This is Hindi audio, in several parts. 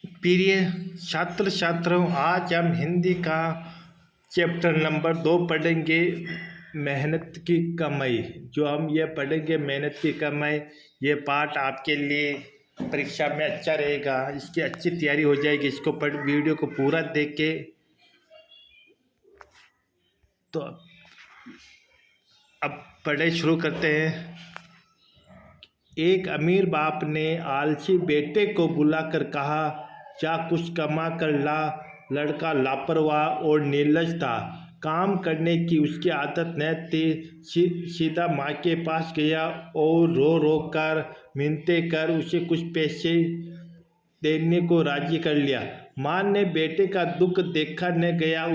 प्रिय छात्र छात्राओं, आज हम हिंदी का चैप्टर नंबर 2 पढ़ेंगे, मेहनत की कमाई। जो हम ये पढ़ेंगे मेहनत की कमाई, ये पाठ आपके लिए परीक्षा में अच्छा रहेगा, इसकी अच्छी तैयारी हो जाएगी। इसको पढ़ वीडियो को पूरा देख के तो अब पढ़ाई शुरू करते हैं। एक अमीर बाप ने आलसी बेटे को बुलाकर कहा, जा कुछ कमा कर ला। लड़का लापरवाह और निर्लज था, काम करने की उसकी आदत न थी। सीधा माँ के पास गया और रो रो कर मिन्नतें कर उसे कुछ पैसे देने को राजी कर लिया। माँ ने बेटे का दुख देखा न गया,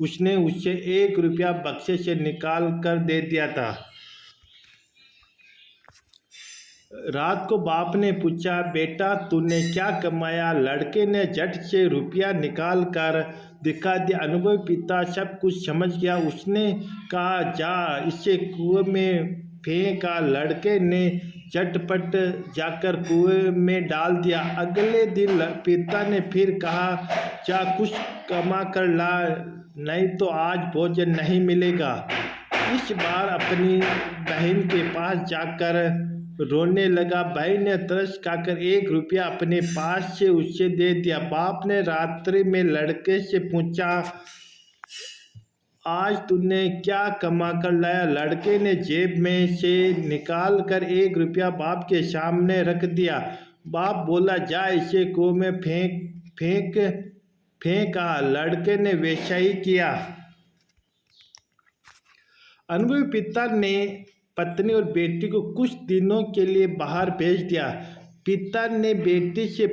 उसने उसे 1 रुपया बक्से से निकाल कर दे दिया था। रात को बाप ने पूछा, बेटा तूने क्या कमाया? लड़के ने झट से रुपया निकाल कर दिखा दिया। अनुभवी पिता सब कुछ समझ गया। उसने कहा, जा इसे कुएं में फेंका। लड़के ने झटपट जाकर कुएं में डाल दिया। अगले दिन पिता ने फिर कहा, जा कुछ कमा कर ला, नहीं तो आज भोजन नहीं मिलेगा। इस बार अपनी बहन के पास जाकर रोने लगा। भाई ने तरस खाकर 1 रुपया अपने पास से उसे दे दिया। बाप ने रात्रि में लड़के से पूछा, आज तूने क्या कमा कर लाया? लड़के ने जेब में से निकाल कर 1 रुपया बाप के सामने रख दिया। बाप बोला, जा इसे कुएं में फेंका। लड़के ने वैसा ही किया। अनुभवी पिता ने पत्नी और बेटी को कुछ दिनों के लिए बाहर भेज दिया। पिता ने बेटे से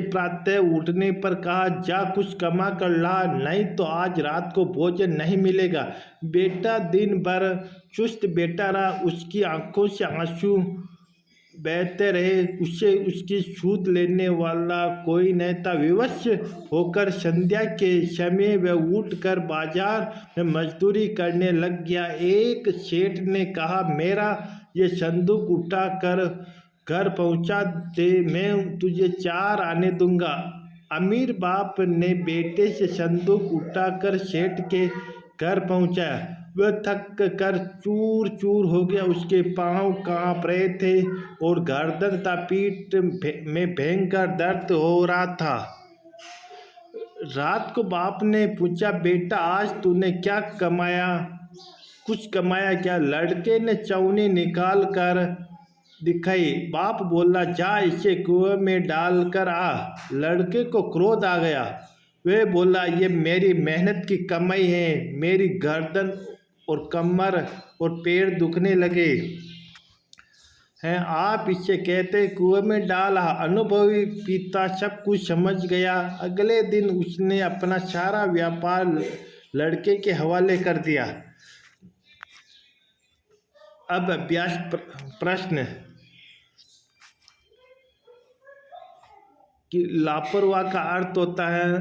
प्रातः उठने पर कहा, जा कुछ कमा कर ला, नहीं तो आज रात को भोजन नहीं मिलेगा। बेटा दिन भर चुस्त बैठा रहा। उसकी आंखों से आंसू बहते रहे। उसे उसकी सूद लेने वाला कोई नहीं था। विवश होकर संध्या के समय वह उठकर बाजार में मजदूरी करने लग गया। एक सेठ ने कहा, मेरा ये संदूक उठा कर घर पहुंचा दे, मैं तुझे 4 आने दूंगा। अमीर बाप ने बेटे से संदूक उठाकर सेठ के घर पहुंचाया। वह थक कर चूर चूर हो गया। उसके पांव कांप रहे थे और गर्दन तथा पीठ में भयंकर दर्द हो रहा था। रात को बाप ने पूछा, बेटा आज तूने क्या कमाया? कुछ कमाया क्या? लड़के ने चौनी निकाल कर दिखाई। बाप बोला, जा इसे कुएं में डाल कर आ। लड़के को क्रोध आ गया। वह बोला, ये मेरी मेहनत की कमाई है। मेरी गर्दन और कमर और पैर दुखने लगे हैं, आप इसे कहते कुएं में डाला। अनुभवी पिता सब कुछ समझ गया। अगले दिन उसने अपना सारा व्यापार लड़के के हवाले कर दिया। अब अभ्यास प्रश्न कि लापरवाह का अर्थ होता है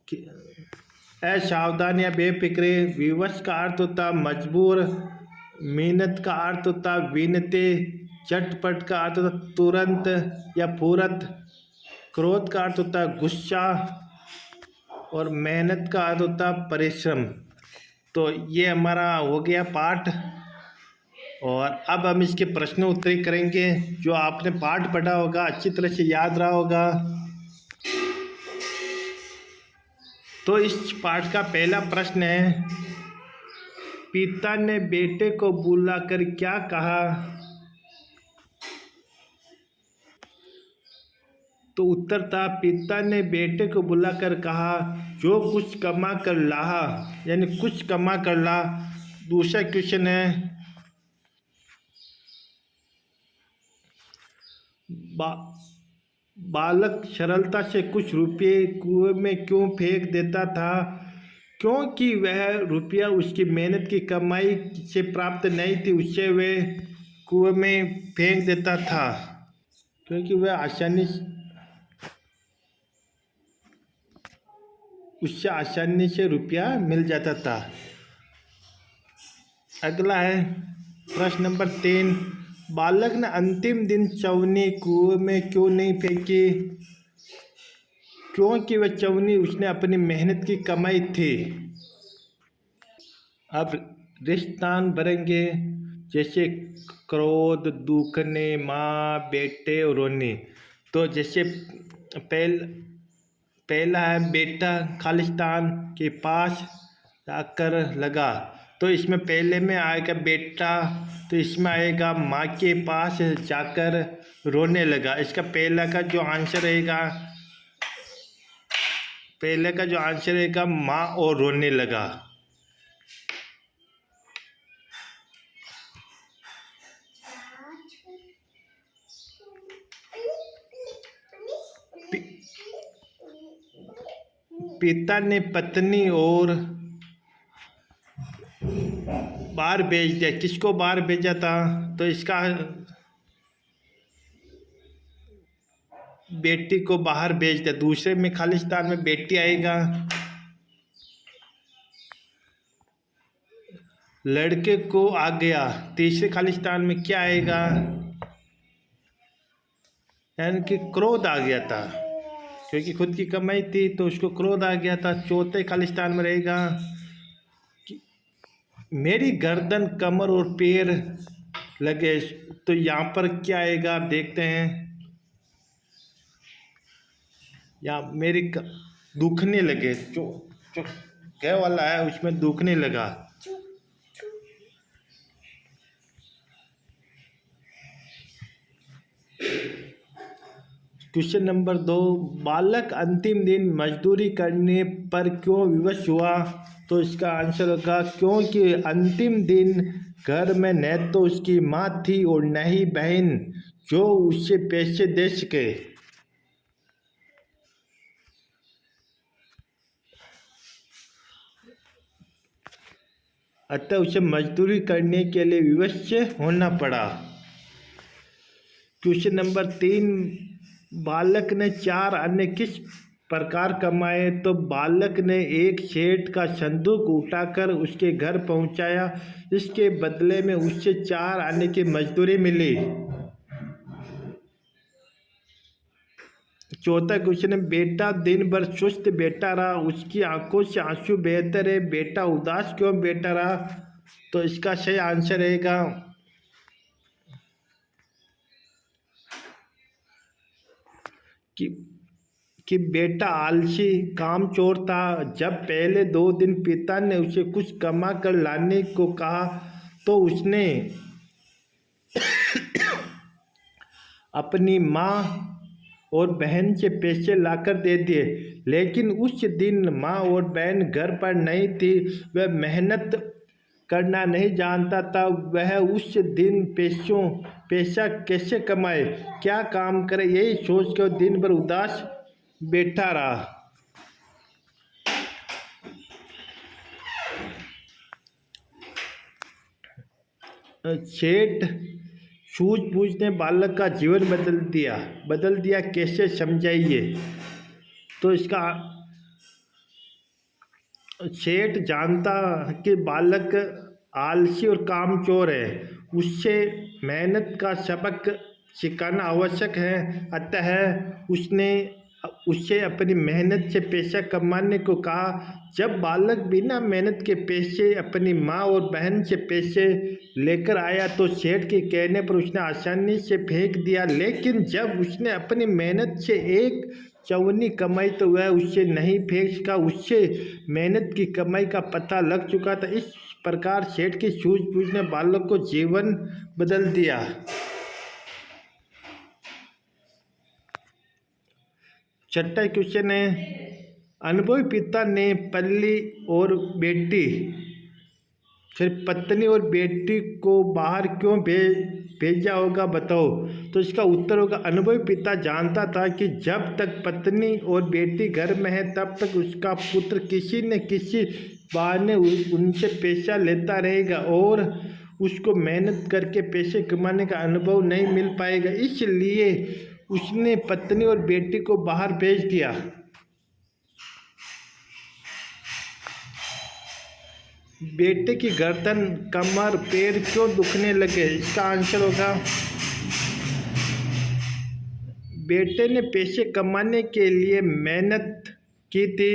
कि असावधान या बेफिक्रे। विवश का अर्थ होता मजबूर। मेहनत का अर्थ होता विनते। झटपट का अर्थ होता तुरंत या फुरत। क्रोध का अर्थ होता गुस्सा और मेहनत का अर्थ होता परिश्रम। तो ये हमारा हो गया पाठ, और अब हम इसके प्रश्न उत्तरी करेंगे। जो आपने पाठ पढ़ा होगा अच्छी तरह से याद रहा होगा। तो इस पाठ का पहला प्रश्न है, पिता ने बेटे को बुलाकर क्या कहा? तो उत्तर था, पिता ने बेटे को बुलाकर कहा, जो कुछ कमा कर ला, यानी कुछ कमा कर ला। दूसरा क्वेश्चन है, बालक सरलता से कुछ रुपये कुएं में क्यों फेंक देता था? क्योंकि वह रुपया उसकी मेहनत की कमाई से प्राप्त नहीं थी, उससे वह कुएं में फेंक देता था, क्योंकि वह उससे आसानी से रुपया मिल जाता था। अगला है प्रश्न नंबर 3, बालक ने अंतिम दिन चवन्नी कुएं में क्यों नहीं फेंकी? क्योंकि वह चवन्नी उसने अपनी मेहनत की कमाई थी। अब रिश्तान भरेंगे, जैसे क्रोध, दुखने, माँ, बेटे और रोने। तो जैसे पहला है बेटा खालिस्तान के पास जाकर लगा, तो इसमें पहले में आएगा बेटा, तो इसमें आएगा माँ के पास जाकर रोने लगा। इसका पहले का जो आंसर रहेगा माँ और रोने लगा। पिता ने पत्नी और बाहर भेज दिया। किसको बाहर भेजा था? तो इसका बेटी को बाहर भेज दिया। दूसरे में खालिस्तान में बेटी आएगा, लड़के को आ गया। तीसरे खालिस्तान में क्या आएगा? यानी कि क्रोध आ गया था, क्योंकि खुद की कमाई थी तो उसको क्रोध आ गया था। चौथे खालिस्तान में रहेगा कि मेरी गर्दन, कमर और पैर लगे। तो यहाँ पर क्या आएगा आप देखते हैं, या मेरी दुखने लगे। जो क्या वाला है उसमें दुखने लगा। क्वेश्चन नंबर 2, बालक अंतिम दिन मजदूरी करने पर क्यों विवश हुआ? तो इसका आंसर होगा क्योंकि अंतिम दिन घर में न तो उसकी माँ थी और न ही बहन जो उससे पैसे दे सके। अतः उसे मजदूरी करने के लिए विवश होना पड़ा। क्वेश्चन नंबर 3, बालक ने 4 अन्य किस प्रकार कमाए? तो बालक ने एक सेठ का संदूक उठाकर उसके घर पहुंचाया। इसके बदले में उससे 4 अन्य की मजदूरी मिली। चौथा क्वेश्चन है, बेटा दिन भर सुस्त बैठा रहा, उसकी आंखों से आंसू बहते रहे, बेटा उदास क्यों बैठा रहा? तो इसका सही आंसर रहेगा कि बेटा आलसी, कामचोर था। जब पहले 2 दिन पिता ने उसे कुछ कमा कर लाने को कहा तो उसने अपनी माँ और बहन से पैसे लाकर दे दिए, लेकिन उस दिन माँ और बहन घर पर नहीं थी। वह मेहनत करना नहीं जानता था। वह उस दिन पैसा कैसे कमाए, क्या काम करे, यही सोच कर दिन भर उदास बैठा रहा। सेठ सूझबूझ ने बालक का जीवन बदल दिया कैसे, समझाइए? तो इसका सेठ जानता कि बालक आलसी और कामचोर है, उससे मेहनत का सबक सिखाना आवश्यक है। अतः उसने उससे अपनी मेहनत से पैसा कमाने को कहा। जब बालक बिना मेहनत के पैसे अपनी माँ और बहन से पैसे लेकर आया तो सेठ के कहने पर उसने आसानी से फेंक दिया, लेकिन जब उसने अपनी मेहनत से एक चवन्नी कमाई तो वह उससे नहीं फेंक सका। उससे मेहनत की कमाई का पता लग चुका था। इस प्रकार सेठ की सूझबूझ ने बालक को जीवन बदल दिया। छठा क्वेश्चन है, अनुभवी पिता ने पत्नी और बेटी को बाहर क्यों भेजा होगा, बताओ? तो इसका उत्तर होगा अनुभवी पिता जानता था कि जब तक पत्नी और बेटी घर में है तब तक उसका पुत्र किसी न किसी बहाने उनसे पैसा लेता रहेगा और उसको मेहनत करके पैसे कमाने का अनुभव नहीं मिल पाएगा। इसलिए उसने पत्नी और बेटी को बाहर भेज दिया। बेटे की गर्दन, कमर, पैर क्यों दुखने लगे? इसका आंसर होगा बेटे ने पैसे कमाने के लिए मेहनत की थी।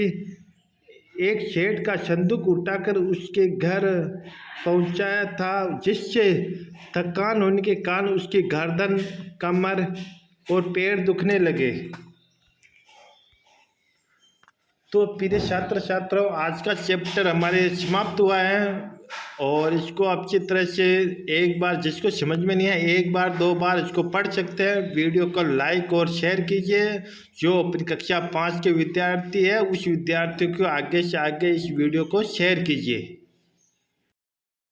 एक सेठ का संदूक उठाकर उसके घर पहुंचाया था, जिससे थकान होने के कारण उसकी गर्दन, कमर और पैर दुखने लगे। तो प्रिय छात्र छात्राओं, आज का चैप्टर हमारे समाप्त हुआ है और इसको अच्छी तरह से एक बार, जिसको समझ में नहीं है, एक बार 2 बार इसको पढ़ सकते हैं। वीडियो को लाइक और शेयर कीजिए। जो अपनी कक्षा 5 के विद्यार्थी है, उस विद्यार्थी को आगे से आगे इस वीडियो को शेयर कीजिए।